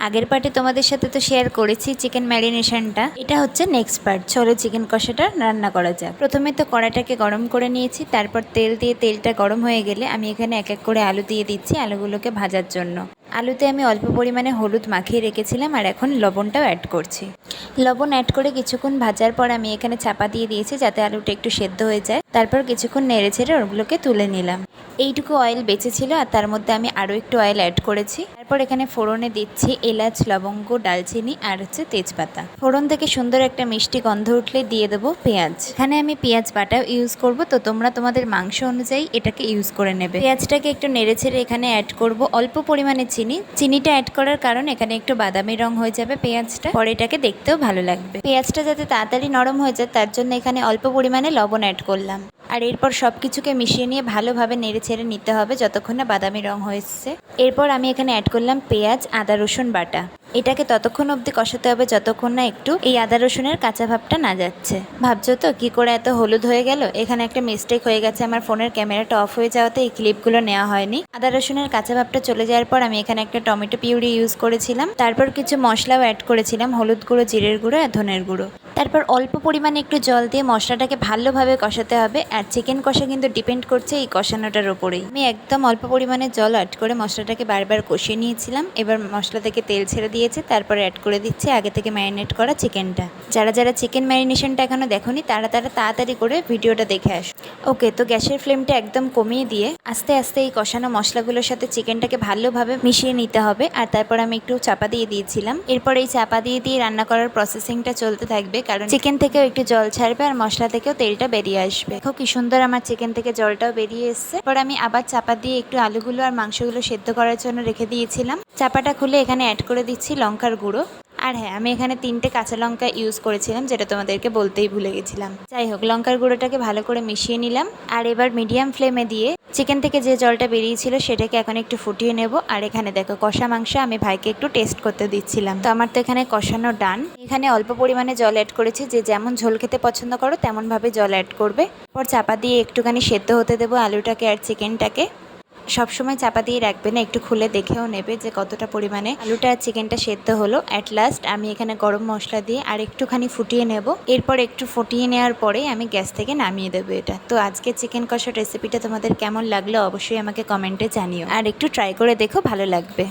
আগের পার্টে তোমাদের সাথে তো শেয়ার করেছি চিকেন ম্যারিনেশনটা, এটা হচ্ছে নেক্সট পার্ট। চলো চিকেন কষাটা রান্না করা যাক। প্রথমে তো কড়াটাকে গরম করে নিয়েছি, তারপর তেল দিয়ে তেলটা গরম হয়ে গেলে আমি এখানে এক এক করে আলু দিয়ে দিচ্ছি আলুগুলোকে ভাজার জন্য। আলুতে আমি অল্প পরিমাণে হলুদ মাখিয়ে রেখেছিলাম আর এখন লবণটাও অ্যাড করছি। লবণ অ্যাড করে কিছুক্ষণ ভাজার পর আমি এখানে চাপা দিয়ে দিয়েছি যাতে আলুটা একটু সেদ্ধ হয়ে যায়। তারপর কিছুক্ষণ নেড়ে ছেড়ে ওগুলোকে তুলে নিলাম। এইটুকু অয়েল বেঁচে ছিল আর তার মধ্যে আমি আরও একটু অয়েল অ্যাড করেছি। তারপর এখানে ফোড়নে দিচ্ছি এলাচ, লবঙ্গ, ডালচিনি আর হচ্ছে তেজপাতা। ফোড়ন থেকে সুন্দর একটা মিষ্টি গন্ধ উঠলে দিয়ে দেবো পেঁয়াজ। এখানে আমি পেঁয়াজ বাটা ইউজ করব, তো তোমরা তোমাদের মাংস অনুযায়ী এটাকে ইউজ করে নেবে। পেঁয়াজটাকে একটু নেড়ে ছেড়ে এখানে অ্যাড করব অল্প পরিমাণে চিনি। চিনিটা অ্যাড করার কারণ এখানে একটু বাদামি রং হয়ে যাবে পেঁয়াজটা, পরে এটাকে দেখতেও ভালো লাগবে। পেঁয়াজটা যাতে তাড়াতাড়ি নরম হয়ে যায় তার জন্য এখানে অল্প পরিমাণে লবণ অ্যাড করলাম। আর এরপর সব কিছুকে মিশিয়ে নিয়ে ভালোভাবে নেড়ে ছেড়ে নিতে হবে যতক্ষণ না বাদামি রং হয়েছে। এরপর আমি এখানে অ্যাড করলাম পেঁয়াজ, আদা, রসুন বাটা। এটাকে ততক্ষণ অবধি কষাতে হবে যতক্ষণ না একটু এই আদা রসুনের কাঁচা ভাবটা না যাচ্ছে। ভাবছো তো কি করে এত হলুদ হয়ে গেল? এখানে একটা মিস্টেক হয়ে গেছে, আমার ফোনের ক্যামেরাটা অফ হয়ে যাওয়াতে এই ক্লিপগুলো নেওয়া হয়নি। আদা রসুনের কাঁচা ভাবটা চলে যাওয়ার পর আমি এখানে একটা টমেটো পিউরি ইউজ করেছিলাম। তারপর কিছু মশলাও অ্যাড করেছিলাম, হলুদ গুঁড়ো, জিরের গুঁড়ো আর ধনের গুঁড়ো। তারপর অল্প পরিমাণে একটু জল দিয়ে মশলাটাকে ভালোভাবে কষাতে হবে। আর চিকেন কষা কিন্তু ডিপেন্ড করছে এই কষানোটার ওপরেই। আমি একদম অল্প পরিমাণে জল অ্যাড করে মশলাটাকে বারবার কষিয়ে নিয়েছিলাম। এবার মশলা থেকে তেল ছেড়ে দিয়েছে, তারপরে অ্যাড করে দিচ্ছি আগে থেকে ম্যারিনেট করা চিকেনটা। যারা যারা চিকেন ম্যারিনেশনটা এখনো দেখোনি তারা তাড়াতাড়ি করে ভিডিওটা দেখে আস। ওকে, তো গ্যাসের ফ্লেমটা একদম কমিয়ে দিয়ে আস্তে আস্তে এই কষানো মশলাগুলোর সাথে চিকেনটাকে ভালোভাবে মিশিয়ে নিতে হবে। আর তারপর আমি একটু চাপা দিয়ে দিয়েছিলাম। এরপর এই চাপা দিয়ে রান্না করার প্রসেসিংটা চলতে থাকবে, কারণ চিকেন থেকেও একটু জল ছাড়বে আর মশলা থেকেও তেলটা বেরিয়ে আসবে। দেখো কি সুন্দর আমার চিকেন থেকে জলটাও বেরিয়ে এসছে। এরপর আমি আবার চাপা দিয়ে একটু আলুগুলো আর মাংসগুলো সেদ্ধ করার জন্য রেখে দিয়েছিলাম। চাপাটা খুলে এখানে অ্যাড করে দিচ্ছি লঙ্কার গুঁড়ো। আর হ্যাঁ, আমি এখানে 3টে কাঁচা লঙ্কা ইউজ করেছিলাম, যেটা তোমাদেরকে বলতেই ভুলে গেছিলাম। যাই হোক, লঙ্কার গুঁড়োটাকে ভালো করে মিশিয়ে নিলাম। আর এবার মিডিয়াম ফ্লেমে দিয়ে চিকেন থেকে যে জলটা বেরিয়েছিল সেটাকে এখন একটু ফুটিয়ে নেব। আর এখানে দেখো কষা মাংস আমি ভাইকে একটু টেস্ট করতে দিচ্ছিলাম। তো আমার তো এখানে কষানো ডান। এখানে অল্প পরিমাণে জল অ্যাড করেছি, যে যেমন ঝোল খেতে পছন্দ করো তেমনভাবে জল অ্যাড করবে। পর চাপা দিয়ে একটুখানি সেদ্ধ হতে দেবো আলুটাকে আর চিকেনটাকে। সবসময় চাপা দিয়ে রাখবে না, একটু খুলে দেখেও নেবে যে কতটা পরিমাণে আলুটা আর চিকেনটা সেদ্ধ হলো। অ্যাট লাস্ট আমি এখানে গরম মশলা দিয়ে আর একটুখানি ফুটিয়ে নেব। এরপর একটু ফুটিয়ে নেওয়ার পরে আমি গ্যাস থেকে নামিয়ে দেবো এটা। তো আজকে চিকেন কষার রেসিপিটা তোমাদের কেমন লাগলো অবশ্যই আমাকে কমেন্টে জানিও, আর একটু ট্রাই করে দেখো, ভালো লাগবে।